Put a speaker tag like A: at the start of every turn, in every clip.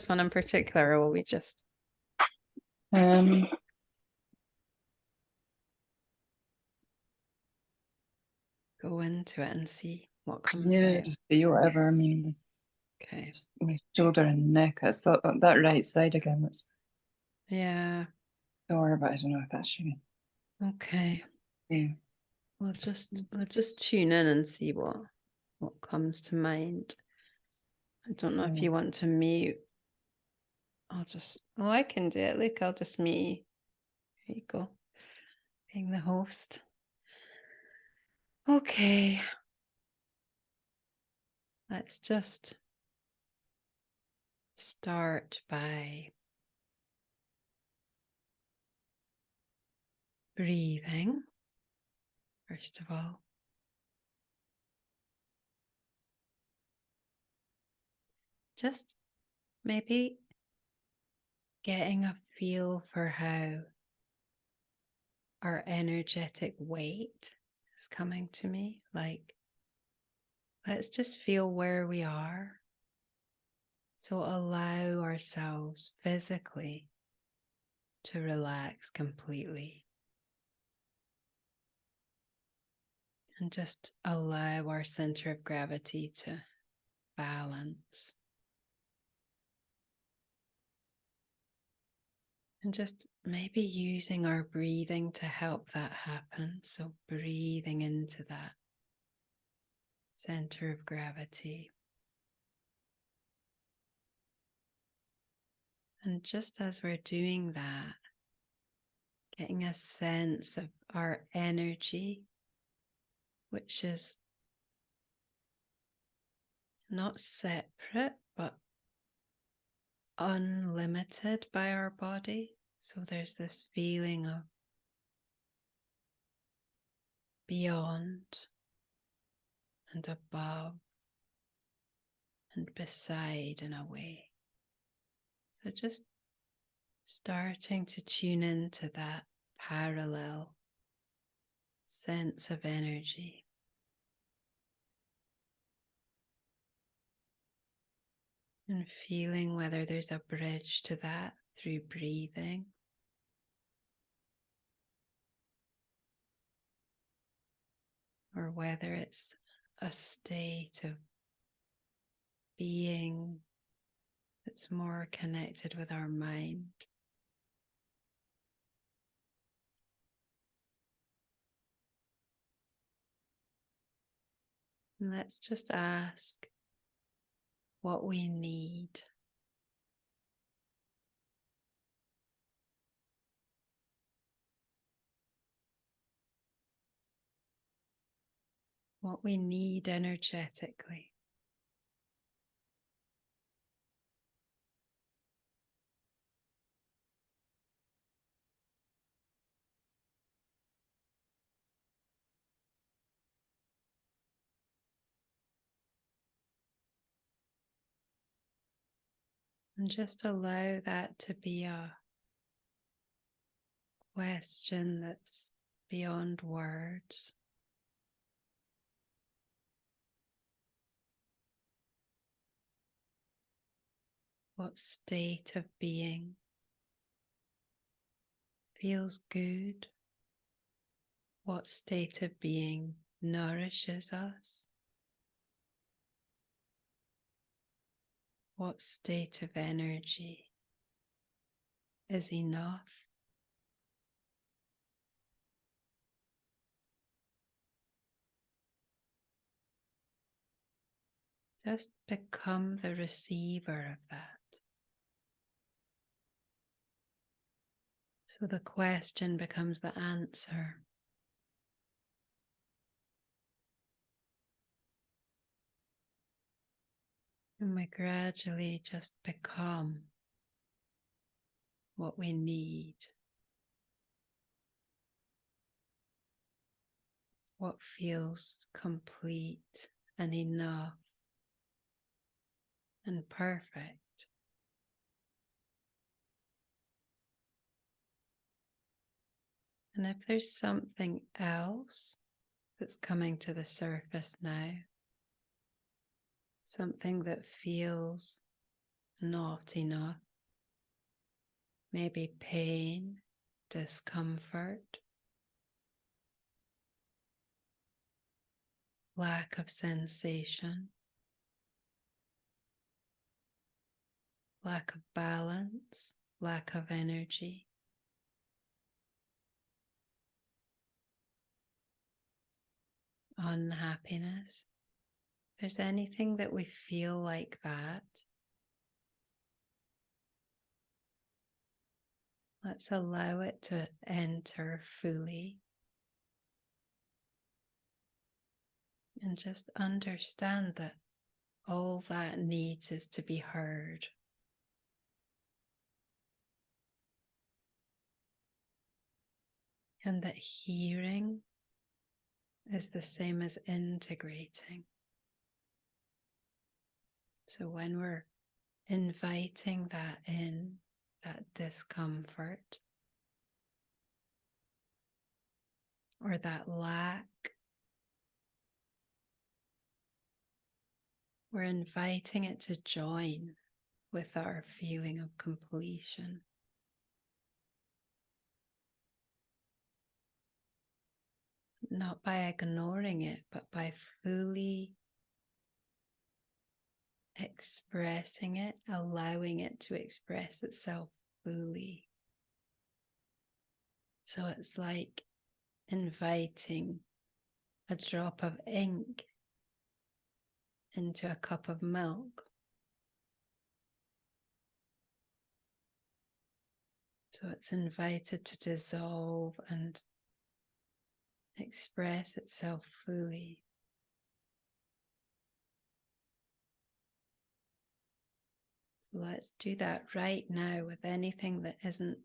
A: one in particular, or will we just
B: Um,
A: go into it and see what comes
B: yeah,
A: out?
B: just see whatever. I mean,
A: Okay.
B: just my shoulder and neck. I saw that right side again. That's
A: Yeah.
B: sore, but I don't know if that's you.
A: Okay.
B: Yeah.
A: We'll just tune in and see what comes to mind. I don't know if you want to mute. I can do it. Look, I'll just mute. There you go. Being the host. Okay. Let's just start by breathing, first of all. Just maybe getting a feel for how our energetic weight is coming to me. Like, let's just feel where we are. So allow ourselves physically to relax completely. And just allow our center of gravity to balance. And just maybe using our breathing to help that happen. So breathing into that center of gravity. And just as we're doing that, getting a sense of our energy, which is not separate, but unlimited by our body. So there's this feeling of beyond and above and beside in a way. So just starting to tune into that parallel sense of energy. And feeling whether there's a bridge to that through breathing. Or whether it's a state of being that's more connected with our mind. And let's just ask what we need. What we need energetically. And just allow that to be a question that's beyond words. What state of being feels good? What state of being nourishes us? What state of energy is enough? Just become the receiver of that. So the question becomes the answer. And we gradually just become what we need. What feels complete and enough and perfect. And if there's something else that's coming to the surface now, something that feels not enough, maybe pain, discomfort, lack of sensation, lack of balance, lack of energy. Unhappiness. If there's anything that we feel like that, let's allow it to enter fully and just understand that all that needs is to be heard. And that hearing is the same as integrating. So when we're inviting that in, that discomfort or that lack, we're inviting it to join with our feeling of completion. Not by ignoring it, but by fully expressing it, allowing it to express itself fully. So it's like inviting a drop of ink into a cup of milk. So it's invited to dissolve and express itself fully. So let's do that right now with anything that isn't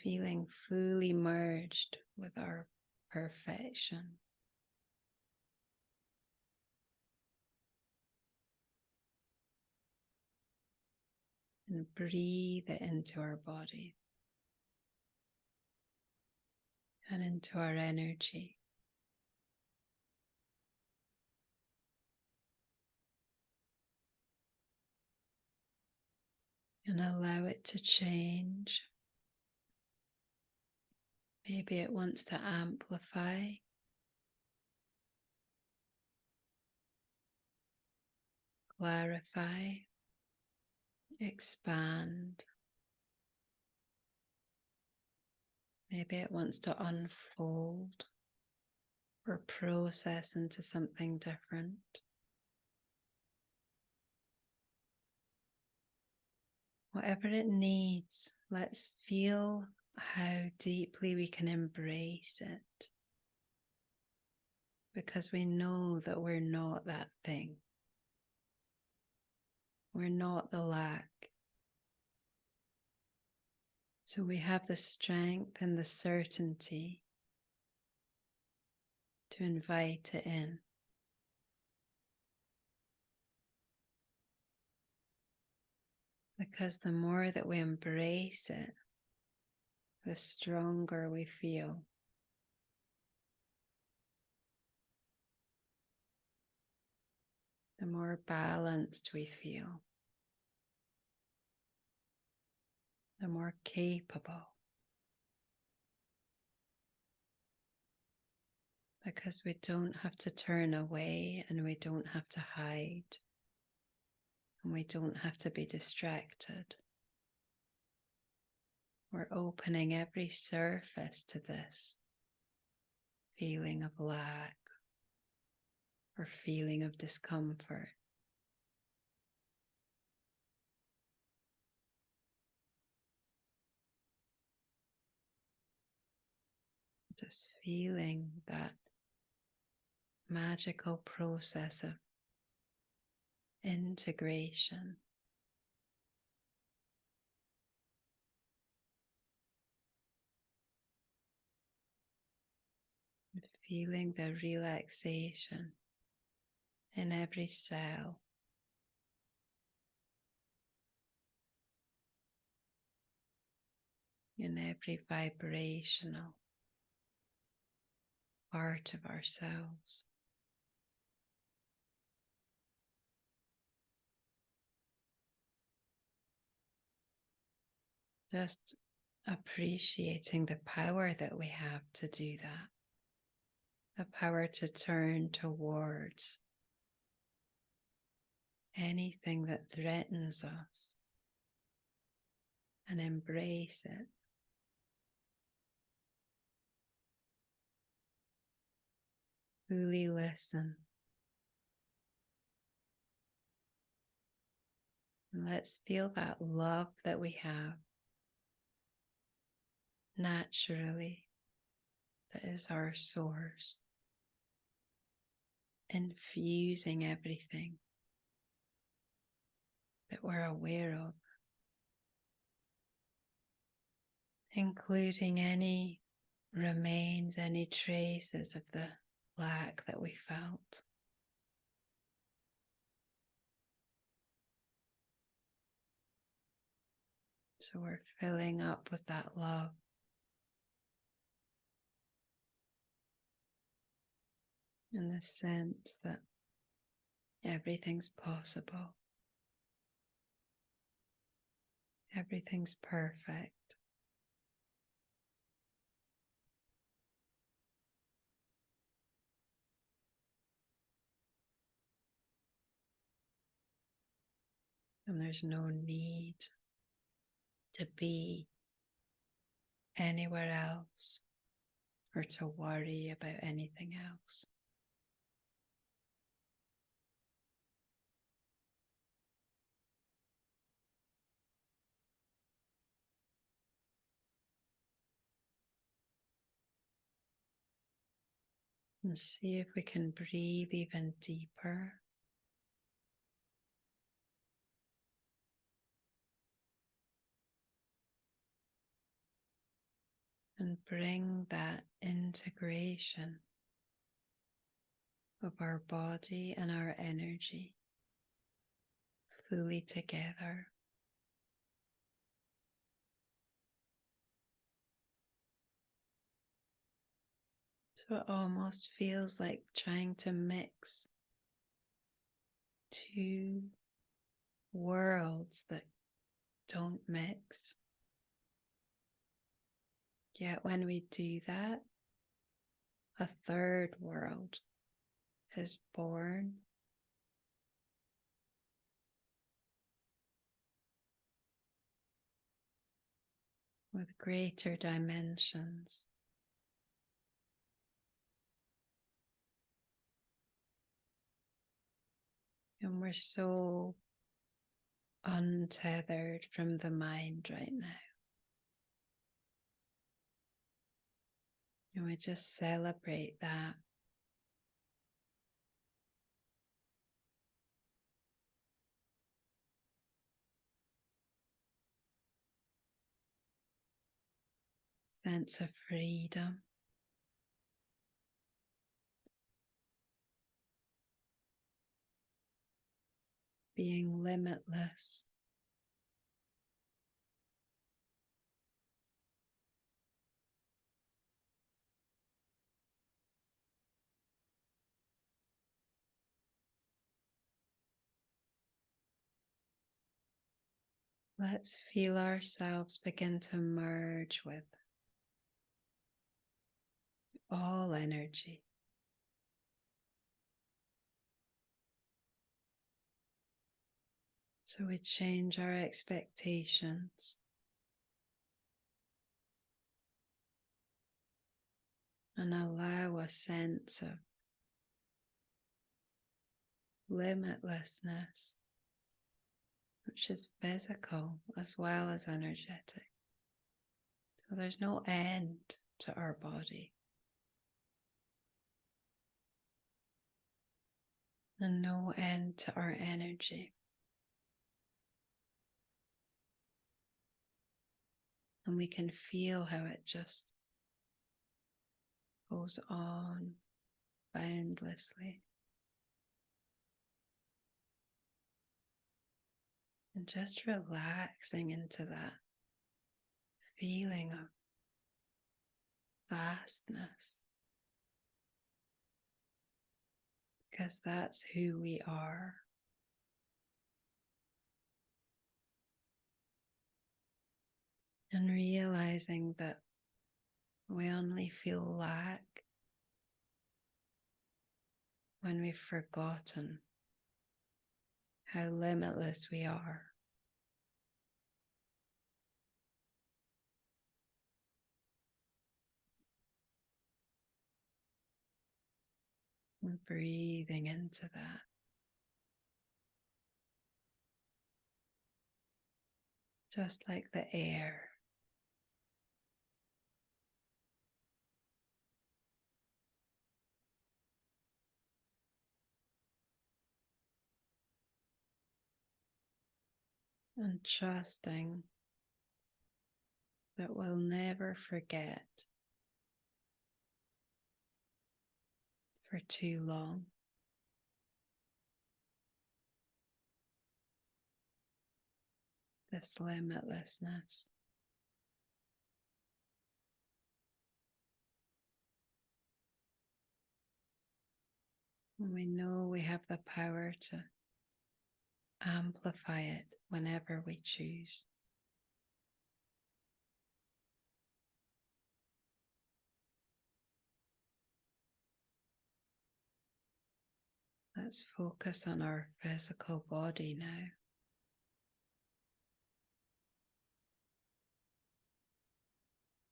A: feeling fully merged with our perfection. And breathe it into our body and into our energy. And allow it to change. Maybe it wants to amplify, clarify, expand. Maybe it wants to unfold or process into something different. Whatever it needs, let's feel how deeply we can embrace it, because we know that we're not that thing. We're not the lack. So we have the strength and the certainty to invite it in. Because the more that we embrace it, the stronger we feel. The more balanced we feel. The more capable. Because we don't have to turn away and we don't have to hide. And we don't have to be distracted. We're opening every surface to this feeling of lack or feeling of discomfort. Just feeling that magical process of integration. Feeling the relaxation in every cell. In every vibrational part of ourselves. Just appreciating the power that we have to do that, the power to turn towards anything that threatens us and embrace it. Fully listen. And let's feel that love that we have naturally, that is our source, infusing everything that we're aware of, including any remains, any traces of the lack that we felt. So we're filling up with that love. And the sense that everything's possible. Everything's perfect. And there's no need to be anywhere else or to worry about anything else. And see if we can breathe even deeper. And bring that integration of our body and our energy fully together. So it almost feels like trying to mix two worlds that don't mix. Yet when we do that, a third world is born. With greater dimensions. And we're so untethered from the mind right now. And we just celebrate that. Sense of freedom. Being limitless. Let's feel ourselves begin to merge with all energy. So we change our expectations and allow a sense of limitlessness, which is physical as well as energetic. So there's no end to our body and no end to our energy. And we can feel how it just goes on boundlessly. And just relaxing into that feeling of vastness. Because that's who we are. And realizing that we only feel lack when we've forgotten how limitless we are. And breathing into that. Just like the air. And trusting that we'll never forget for too long. This limitlessness. And we know we have the power to amplify it whenever we choose. Let's focus on our physical body now.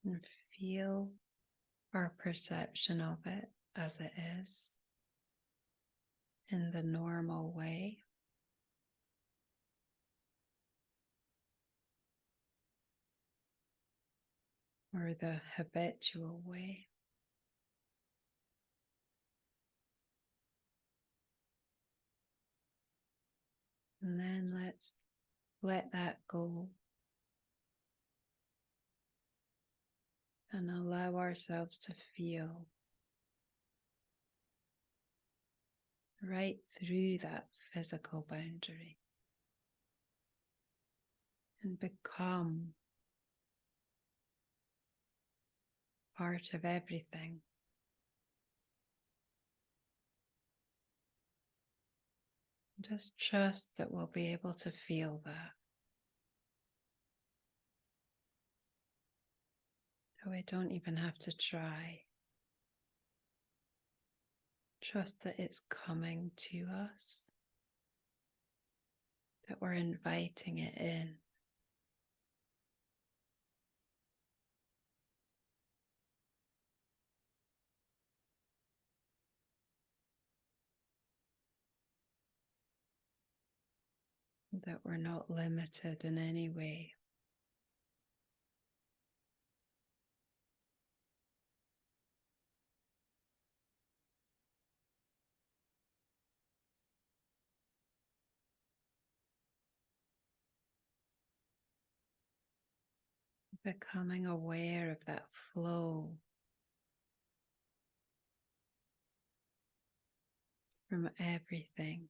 A: And feel our perception of it as it is in the normal way. Or the habitual way. And then let's let that go and allow ourselves to feel right through that physical boundary and become part of everything. Just trust that we'll be able to feel that. So we don't even have to try. Trust that it's coming to us, that we're inviting it in. That we're not limited in any way. Becoming aware of that flow from everything.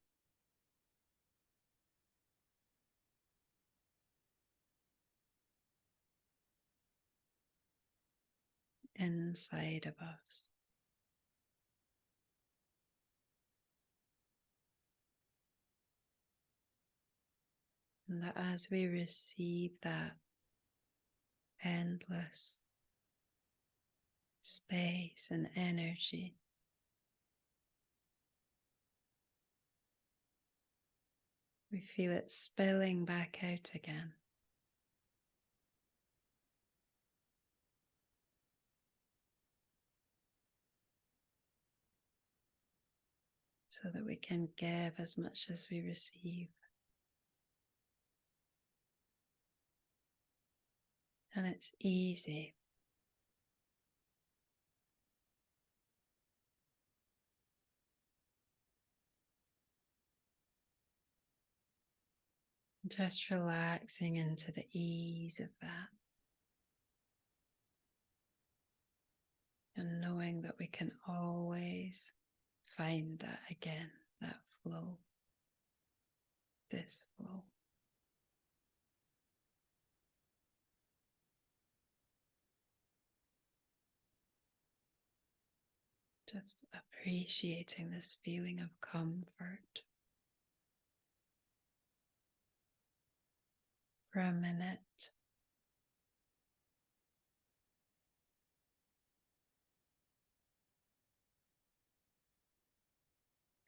A: Inside of us. And that as we receive that endless space and energy, we feel it spilling back out again. So that we can give as much as we receive. And it's easy. Just relaxing into the ease of that. And knowing that we can always find that again, that flow, this flow. Just appreciating this feeling of comfort for a minute.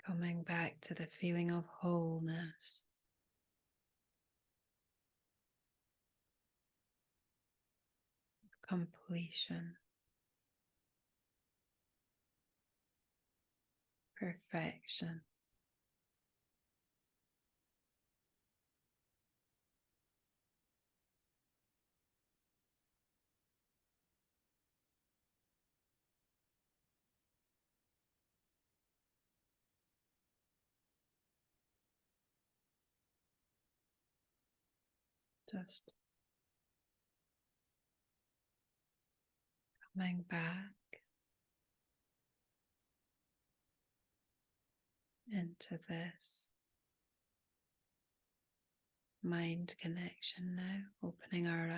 A: Coming back to the feeling of wholeness, completion, perfection. Just coming back into this mind connection now, opening our